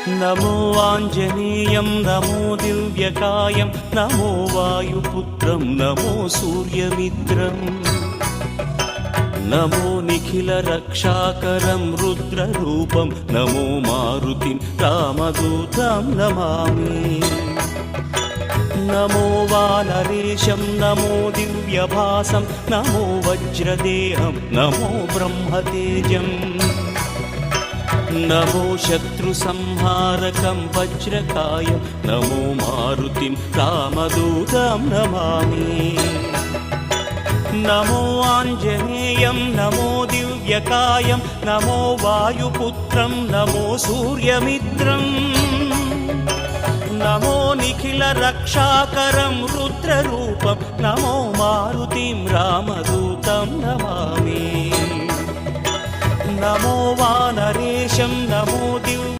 नमो आञ्जनेयं नमो दिव्यकायं नमो वायुपुत्रं नमो सूर्यमित्रम् नमो निखिलरक्षाकरं रुद्ररूपं नमो मारुतिं रामदूतं Namami नमो वानरेशं नमो दिव्यभासं नमो वज्रदेहं नमो ब्रह्मतेजम् नमो शत्रुसंहारकं वज्रकायं नमो मारुतिं रामदूतं Namami नमो आञ्जनेयं नमो दिव्यकायं नमो वायुपुत्रं नमो सूर्यमित्रम् नमो निखिलरक्षाकरं रुद्ररूपं नमो मारुतिं रामदूतं Namami नमो वानरेशं नमो Divya